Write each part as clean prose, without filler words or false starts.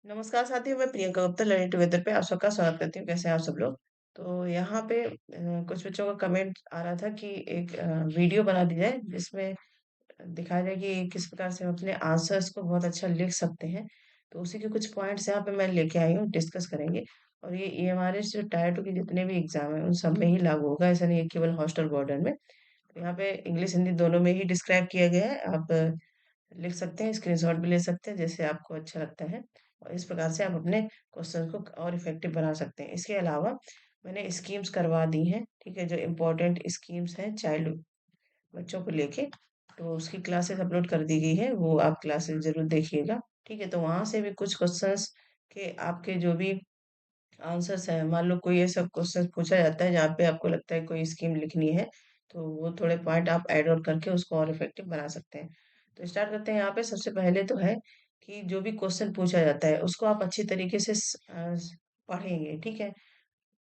नमस्कार साथियों, मैं प्रियंका गुप्ता लर्निंग टुगेदर पे आप सबका स्वागत करती हूँ। कैसे हैं आप सब लोग? तो यहाँ पे कुछ बच्चों का कमेंट आ रहा था कि एक वीडियो बना दी जाए जिसमें दिखाया जाए कि किस प्रकार से हम अपने आंसर्स को बहुत अच्छा लिख सकते हैं। तो उसी के कुछ पॉइंट्स यहाँ पे मैं लेके आई हूँ, डिस्कस करेंगे। और ये हमारे जो टायर 2 के जितने भी एग्जाम है उन सब में ही लागू होगा, ऐसा नहीं है केवल हॉस्टल वार्डन में। तो यहाँ पे इंग्लिश हिंदी दोनों में ही डिस्क्राइब किया गया है। आप लिख सकते हैं, स्क्रीनशॉट भी ले सकते हैं जैसे आपको अच्छा लगता है। और इस प्रकार से आप अपने क्वेश्चन को और इफेक्टिव बना सकते हैं। इसके अलावा मैंने स्कीम्स करवा दी हैं, ठीक है, जो इम्पोर्टेंट स्कीम्स हैं चाइल्ड बच्चों को लेके। तो उसकी क्लासेस अपलोड कर दी गई है, वो आप क्लासेस जरूर देखिएगा। ठीक है, तो वहां से भी कुछ क्वेश्चंस के आपके जो भी आंसर्स हैं, मान लो कोई ऐसा क्वेश्चन पूछा जाता है जहाँ पे आपको लगता है कोई स्कीम लिखनी है, तो वो थोड़े पॉइंट आप ऐड ऑन करके उसको और इफेक्टिव बना सकते हैं। तो स्टार्ट करते हैं। यहाँ पे सबसे पहले तो है कि जो भी क्वेश्चन पूछा जाता है उसको आप अच्छी तरीके से पढ़ेंगे। ठीक है,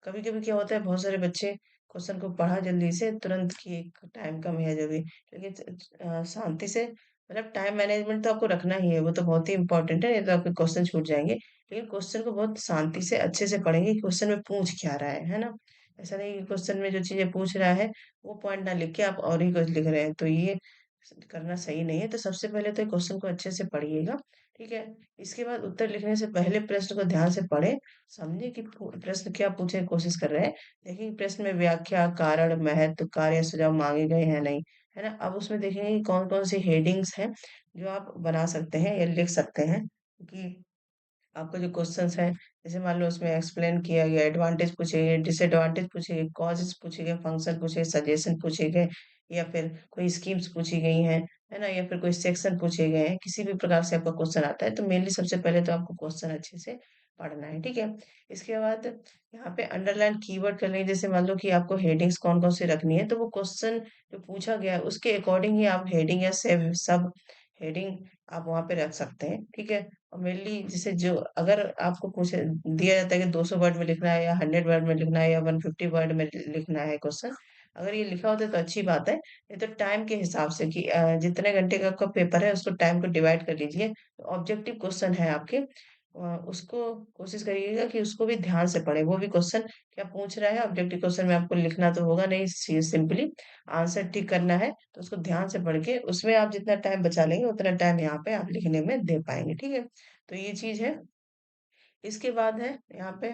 कभी कभी क्या होता है, बहुत सारे बच्चे क्वेश्चन को पढ़ा जल्दी से तुरंत कि एक टाइम कम है जो भी, लेकिन शांति से, मतलब टाइम मैनेजमेंट तो आपको रखना ही है, वो तो बहुत ही इंपॉर्टेंट है, नहीं तो आपके क्वेश्चन छूट जाएंगे। लेकिन क्वेश्चन को बहुत शांति से अच्छे से पढ़ेंगे कि क्वेश्चन में पूछ क्या रहा है ना। ऐसा नहीं कि क्वेश्चन में जो चीजें पूछ रहा है वो पॉइंट ना लिख के आप और ही कुछ लिख रहे हैं, तो ये करना सही नहीं है। तो सबसे पहले तो क्वेश्चन को अच्छे से पढ़िएगा। ठीक है, इसके बाद उत्तर लिखने से पहले प्रश्न को ध्यान से पढ़ें, समझे कि प्रश्न क्या पूछने की कोशिश कर रहे हैं। देखिए प्रश्न में व्याख्या, कारण, महत्व, कार्य, सुझाव मांगे गए हैं नहीं, है ना। अब उसमें देखेंगे कि कौन कौन सी हेडिंग्स हैं जो आप बना सकते हैं या लिख सकते हैं कि आपका जो क्वेश्चंस है, जैसे मान लो उसमें एक्सप्लेन किया गया, एडवांटेज पूछे गए, डिसएडवांटेज पूछे गए, कॉजेस पूछे गए, फंक्शन पूछे गए, सजेशन पूछे गए, या फिर कोई स्कीम्स पूछी गई हैं, है ना, या फिर कोई सेक्शन पूछे गए हैं, किसी भी प्रकार से आपका क्वेश्चन आता है तो मेनली सबसे पहले तो आपको क्वेश्चन अच्छे से पढ़ना है। ठीक है, इसके बाद यहाँ पे अंडरलाइन कीवर्ड कर लेंगे। जैसे मान लो कि आपको हेडिंग्स कौन कौन सी रखनी है, तो वो क्वेश्चन जो पूछा गया है उसके अकॉर्डिंग ही आप हेडिंग या सब हेडिंग आप वहां पे रख सकते हैं। ठीक है, और मेनली जैसे जो अगर आपको पूछे दिया जाता है कि 200 वर्ड में लिखना है या 100 वर्ड में लिखना है या 150 वर्ड में लिखना है क्वेश्चन, अगर ये लिखा होता है तो अच्छी बात है। नहीं तो टाइम के हिसाब से कि जितने घंटे का आपका पेपर है उसको टाइम को डिवाइड कर लीजिए। ऑब्जेक्टिव क्वेश्चन है आपके, उसको कोशिश करिएगा कि उसको भी ध्यान से पढ़े। वो भी क्वेश्चन क्या पूछ रहा है, ऑब्जेक्टिव क्वेश्चन में आपको लिखना तो होगा नहीं, सिंपली आंसर ठीक करना है। तो उसको ध्यान से पढ़ के उसमें आप जितना टाइम बचा लेंगे उतना टाइम यहाँ पे आप लिखने में दे पाएंगे। ठीक है, तो ये चीज है। इसके बाद है यहाँ पे,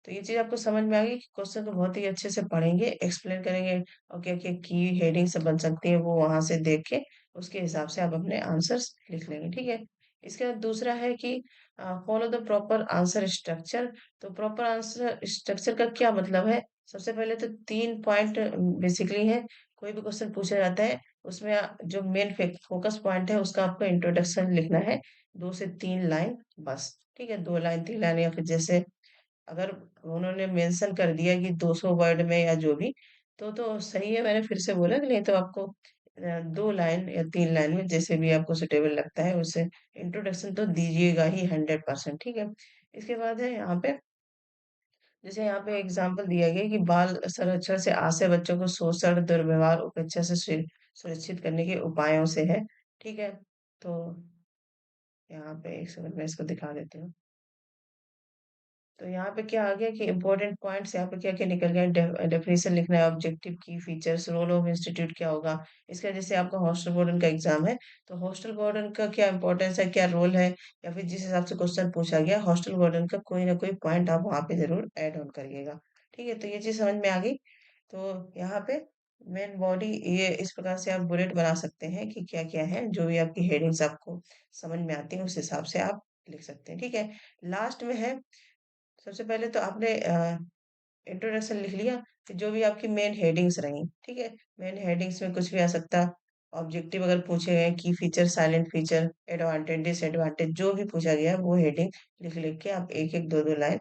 तो ये चीज आपको समझ में आ गई कि क्वेश्चन को बहुत ही अच्छे से पढ़ेंगे, एक्सप्लेन करेंगे, और क्या क्या की हेडिंग से बन सकती है वो वहां से देख के उसके हिसाब से आप अपने आंसर्स लिख लेंगे। ठीक है, इसके बाद दूसरा है कि follow the proper answer structure. तो प्रॉपर आंसर स्ट्रक्चर का क्या मतलब है? सबसे पहले तो 3 पॉइंट बेसिकली है। कोई भी क्वेश्चन पूछा जाता है उसमें जो मेन फोकस पॉइंट है उसका आपको इंट्रोडक्शन लिखना है, 2 से 3 लाइन बस। ठीक है, 2 लाइन 3 लाइन, या फिर जैसे अगर उन्होंने मेंशन कर दिया कि 200 वर्ड में या जो भी, तो सही है। मैंने फिर से बोला कि नहीं तो आपको 2 लाइन या 3 लाइन में जैसे भी आपको सुटेबल लगता है उससे इंट्रोडक्शन तो दीजिएगा ही 100%। ठीक है, इसके बाद है यहाँ पे, जैसे यहाँ पे एग्जाम्पल दिया गया कि बाल संरक्षण से आशय बच्चों को शोषण, दुर्व्यवहार, उपेक्षा से सुरक्षित करने के उपायों से है। ठीक है, तो यहाँ पे एक सेकंड में इसको दिखा देती हूँ। तो यहाँ पे क्या आ गया कि इंपॉर्टेंट पॉइंट्स यहाँ पे क्या क्या निकल गए। डेफिनेशन लिखना है, ऑब्जेक्टिव, की फीचर्स, रोल ऑफ इंस्टीट्यूट क्या होगा। इसका जैसे आपका हॉस्टल वार्डन का एग्जाम है, तो हॉस्टल वार्डन का क्या इंपॉर्टेंस है, क्या रोल है, या फिर जिस हिसाब से क्वेश्चन पूछा गया हॉस्टल वार्डन का कोई ना कोई पॉइंट आप वहाँ पे जरूर ऐड ऑन करिएगा। ठीक है, तो ये चीज समझ में आ गई। तो यहाँ पे मेन बॉडी, ये इस प्रकार से आप बुलेट बना सकते हैं कि क्या क्या है, जो भी आपकी हेडिंग्स आपको समझ में आती है उस हिसाब से आप लिख सकते हैं। ठीक है, लास्ट में है, सबसे पहले तो आपने इंट्रोडक्शन लिख लिया, फिर जो भी आपकी मेन हेडिंग्स रही। ठीक है, मेन हेडिंग्स में कुछ भी आ सकता, ऑब्जेक्टिव अगर पूछे गए, की feature, silent feature, advantage, disadvantage, जो भी पूछा गया है वो हेडिंग लिख लिख के आप एक एक दो दो लाइन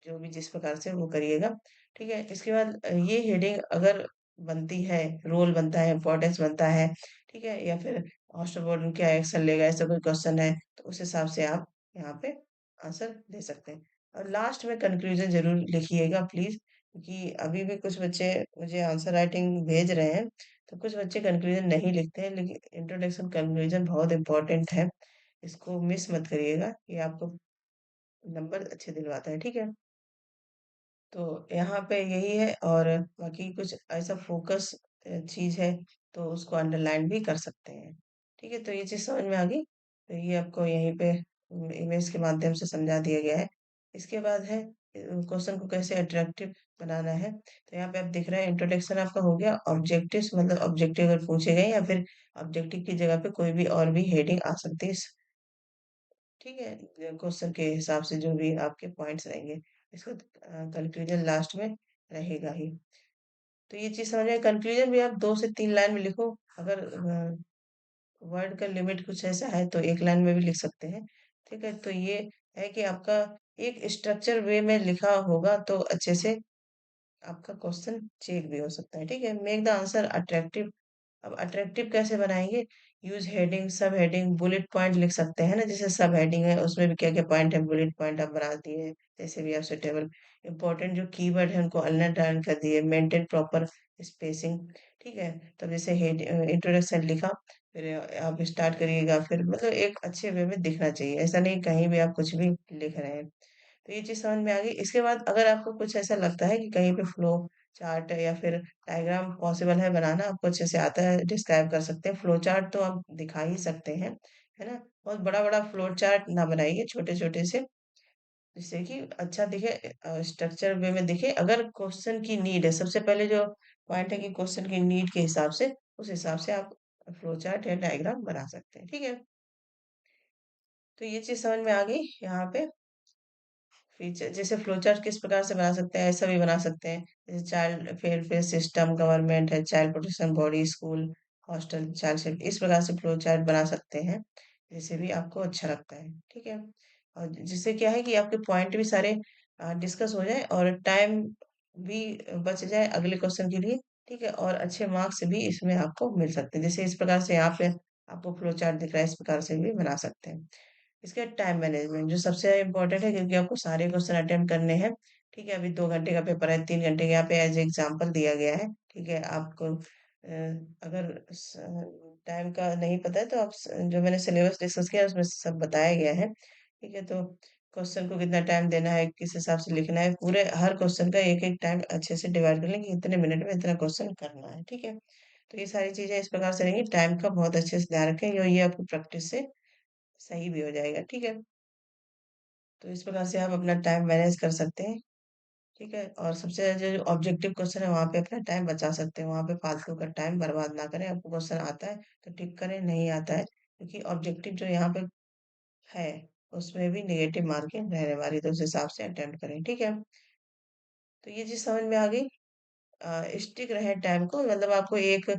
जो भी जिस प्रकार से वो करिएगा। ठीक है, इसके बाद ये हेडिंग अगर बनती है, रोल बनता है, इम्पोर्टेंस बनता है, ठीक है, या फिर हॉस्टल बोर्ड क्या एक्शन लेगा, ऐसा कोई क्वेश्चन है, तो उस हिसाब से आप यहाँ पे आंसर दे सकते हैं। और लास्ट में कंक्लूजन जरूर लिखिएगा प्लीज, क्योंकि अभी भी कुछ बच्चे मुझे आंसर राइटिंग भेज रहे हैं, तो कुछ बच्चे कंक्लूजन नहीं लिखते हैं, लेकिन इंट्रोडक्शन कंक्लूजन बहुत इंपॉर्टेंट है, इसको मिस मत करिएगा। ये आपको नंबर अच्छे दिलवाता है, ठीक है? तो यहाँ पे यही है और बाकी कुछ ऐसा फ़ोकस चीज़ है, तो उसको अंडरलाइन भी कर सकते हैं। ठीक है? तो ये चीज़ समझ में आ गई? तो ये आपको यहीं पे इमेज के माध्यम से समझा दिया गया है। इसके बाद है क्वेश्चन को कैसे अट्रैक्टिव बनाना है। तो यहाँ पे आप देख रहे हैं इंट्रोडक्शन आपका हो गया, ऑब्जेक्टिव्स मतलब ऑब्जेक्टिव अगर पूछे गए या फिर ऑब्जेक्टिव की जगह पे कोई भी और भी हेडिंग आ सकती है। ठीक है? क्वेश्चन के हिसाब से जो भी आपके पॉइंट्स रहेंगे। इसका कंक्लूजन लास्ट में रहेगा ही। तो ये चीज़ समझ में कंक्लूजन भी आप 2 से 3 लाइन में लिखो। अगर वर्ड का लिमिट कुछ ऐसा है तो 1 लाइन में भी लिख सकते हैं। ठीक है? तो ये है कि आपका एक स्ट्रक्चर वे में लिखा होगा तो अच्छे से आपका क्वेश्चन चेक भी हो सकता है। ठीक है? Make the answer attractive. अब अट्रैक्टिव कैसे बनाएँगे? यूज़ हेडिंग, सब हेडिंग, बुलेट पॉइंट लिख सकते हैं ना, जैसे सब हेडिंग है उसमें भी क्या-क्या पॉइंट है, बुलेट पॉइंट आप बना दिए, जैसे भी आप सुटेबल। इम्पोर्टेंट जो कीवर्ड है उनको अंडरलाइन कर दिए, मेंटेन प्रॉपर स्पेसिंग, ठीक है? तो जैसे इंट्रोडक्शन लिखा, फिर आप स्टार्ट करिएगा, फिर मतलब एक अच्छे वे में दिखना चाहिए, ऐसा नहीं कहीं भी आप कुछ भी लिख रहे हैं। तो ये चीज़ समझ में आ गई। इसके बाद अगर आपको कुछ ऐसा लगता है कि कहीं पे फ्लो चार्ट या फिर डायग्राम पॉसिबल है बनाना, आपको अच्छे से आता है, डिस्क्राइब कर सकते हैं। फ्लो चार्ट तो आप दिखा ही सकते हैं, है ना? बहुत बड़ा-बड़ा फ्लो चार्ट ना बनाइए, छोटे-छोटे से, जिससे कि अच्छा दिखे, स्ट्रक्चर वे में दिखे। अगर क्वेश्चन की नीड है, सबसे पहले जो पॉइंट है कि क्वेश्चन की नीड के हिसाब से, उस हिसाब से आप फ्लो चार्ट या डायग्राम बना सकते हैं, ठीक है? तो ये चीज़ समझ में आ गई यहाँ पे। फीचर जैसे फ्लोचार्ट किस प्रकार से बना सकते हैं, ऐसा भी बना सकते हैं। जैसे चाइल्ड वेलफेयर सिस्टम, गवर्नमेंट है, child protection body, school, hostel, child ship, इस प्रकार से फ्लोचार्ट बना सकते हैं, जैसे भी आपको अच्छा लगता है, ठीक है? और जिससे क्या है कि आपके पॉइंट भी सारे डिस्कस हो जाए और टाइम भी बच जाए अगले क्वेश्चन के लिए, ठीक है? और अच्छे मार्क्स भी इसमें आपको मिल सकते हैं। जैसे इस प्रकार से यहाँ पे आपको फ्लोचार्ट दिख रहा है, इस प्रकार से भी बना सकते हैं। इसके बाद टाइम मैनेजमेंट जो सबसे इम्पोर्टेंट है क्योंकि आपको सारे क्वेश्चन अटेम्प्ट करने हैं। ठीक है? अभी 2 घंटे का पेपर है, 3 घंटे का यहाँ पे एज़ एग्ज़ाम्पल दिया गया है। ठीक है? आपको अगर टाइम का नहीं पता है तो आप जो मैंने सिलेबस डिस्कस किया है उसमें सब बताया गया है। ठीक है? तो क्वेश्चन को कितना टाइम देना है, किस हिसाब से लिखना है, पूरे हर क्वेश्चन का एक-एक टाइम अच्छे से डिवाइड कर लें कि इतने मिनट में इतना क्वेश्चन करना है। ठीक है? तो ये सारी चीज़ें इस प्रकार से रहेंगी। टाइम का बहुत अच्छे से ध्यान रखें और ये आपको प्रैक्टिस से सही भी हो जाएगा। ठीक है? तो इस प्रकार से आप अपना टाइम मैनेज कर सकते हैं, ठीक है? और सबसे ज़्यादा जो ऑब्जेक्टिव क्वेश्चन है, वहाँ पे अपना टाइम बचा सकते हैं, वहाँ पे फालतू का टाइम बर्बाद ना करें। आपको क्वेश्चन आता है, तो टिक करें, नहीं आता है, क्योंकि ऑब्जेक्टिव जो यहाँ पे है, उसमें भी नेगेटिव मार्किंग रहने वाली है, तो उस हिसाब से अटेम्प्ट करें, ठीक है? तो ये चीज़ समझ में आ गई। स्टिक रहे टाइम को मतलब आपको एक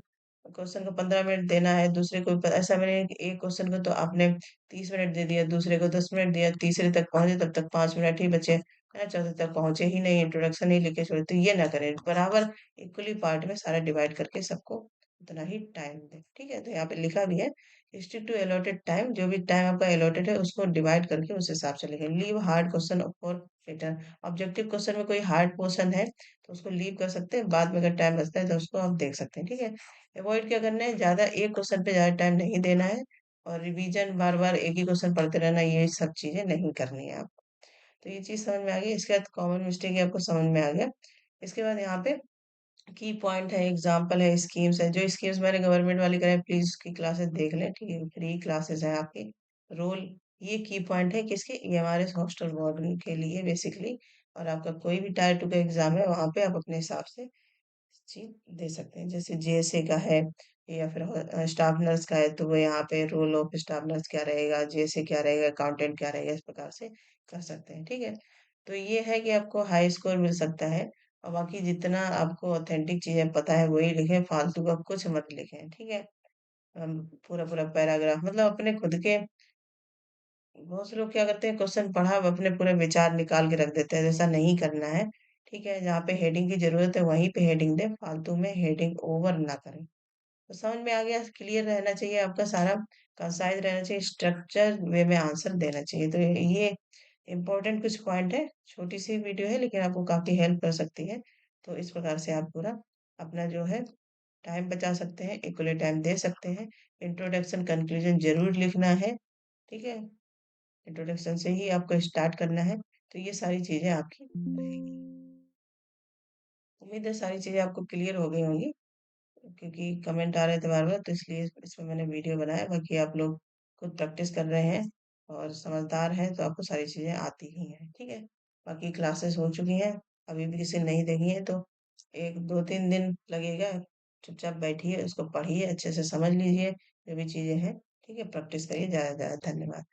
क्वेश्चन को 15 मिनट देना है, दूसरे को ऐसा मैंने एक क्वेश्चन को तो आपने 30 मिनट दे दिया, दूसरे को 10 मिनट दिया, तीसरे तक पहुँचे तब तक 5 मिनट ही बचे, है ना? चौथे तक पहुँचे ही नहीं, इंट्रोडक्शन ही लिख के छोड़े, तो ये ना करें। बराबर इक्वली पार्ट में सारा डिवाइड करके सबको उतना ही टाइम दें, ठीक है? तो यहाँ पे लिखा भी है, स्टिक टू अलॉटेड टाइम, जो भी टाइम आपका अलॉटेड है उसको डिवाइड करके उस हिसाब से लिखें। Leave hard question for return, objective question में कोई हार्ड पोर्शन है तो उसको लीव कर सकते हैं, बाद में अगर टाइम बचता है तो उसको आप देख सकते हैं, ठीक है? अवॉइड क्या करना है, ज़्यादा एक क्वेश्चन पे ज़्यादा टाइम नहीं देना है और रिवीजन बार-बार एक ही क्वेश्चन पढ़ते रहना, ये सब चीज़ें नहीं करनी है आपको। तो ये चीज़ समझ में आ गई, इसके बाद कॉमन मिस्टेक ये आपको समझ में आ गया। इसके बाद यहाँ पे की पॉइंट है, एग्ज़ाम्पल है, स्कीम्स है, जो स्कीम्स मैंने गवर्नमेंट वाली कराई प्लीज़ उसकी क्लासेस देख लें, ठीक है? फ्री क्लासेस हैं आपकी। रोल ये की पॉइंट है किसके? ये हमारे हॉस्टल वार्डन के लिए बेसिकली, और आपका कोई भी टायर 2 का एग्ज़ाम है, वहाँ पे आप अपने हिसाब से चीज़ दे सकते हैं। जैसे जेएसए का है या फिर स्टाफ नर्स का है, तो वो यहाँ पे रोल ऑफ स्टाफ नर्स क्या रहेगा, जेएसए क्या रहेगा, अकाउंटेंट क्या रहेगा, इस प्रकार से कर सकते हैं, ठीक है? तो ये है कि आपको हाई स्कोर मिल सकता है और बाकी जितना आपको ऑथेंटिक चीज़ें पता है वही लिखें, फालतू का कुछ मत लिखें, ठीक है? पूरा-पूरा पैराग्राफ मतलब अपने खुद के, बहुत से लोग क्या करते हैं क्वेश्चन पढ़ा अब अपने पूरे विचार निकाल के रख देते हैं, ऐसा नहीं करना है, ठीक है? जहाँ पे हेडिंग की ज़रूरत है वहीं पे हेडिंग दें, फालतू में हेडिंग ओवर ना करें। तो समझ में आ गया, क्लियर रहना चाहिए आपका सारा, कंसाइज़ रहना चाहिए, स्ट्रक्चर वे में आंसर देना चाहिए। तो ये इम्पोर्टेंट कुछ पॉइंट है, छोटी-सी वीडियो है लेकिन आपको काफ़ी हेल्प कर सकती है। तो इस प्रकार से आप पूरा अपना जो है टाइम बचा सकते हैं, इक्वली टाइम दे सकते हैं। इंट्रोडक्शन, कंक्लूजन ज़रूर लिखना है, ठीक है? इंट्रोडक्शन से ही आपको स्टार्ट करना है, तो ये सारी चीज़ें आपकी रहेंगी। उम्मीद है सारी चीज़ें आपको क्लियर हो गई होंगी, क्योंकि कमेंट आ रहे थे बार-बार, तो इसलिए इसमें मैंने वीडियो बनाया। बाकी आप लोग खुद प्रैक्टिस कर रहे हैं और समझदार हैं, तो आपको सारी चीज़ें आती ही हैं, ठीक है? बाकी क्लासेस हो चुकी हैं, अभी भी किसी ने नहीं देखी है तो 1 2-3 दिन लगेगा, चुपचाप बैठिए, उसको पढ़िए, अच्छे से समझ लीजिए जो भी चीज़ें हैं, ठीक है? प्रैक्टिस करिए। ज़्यादा से ज़्यादा धन्यवाद।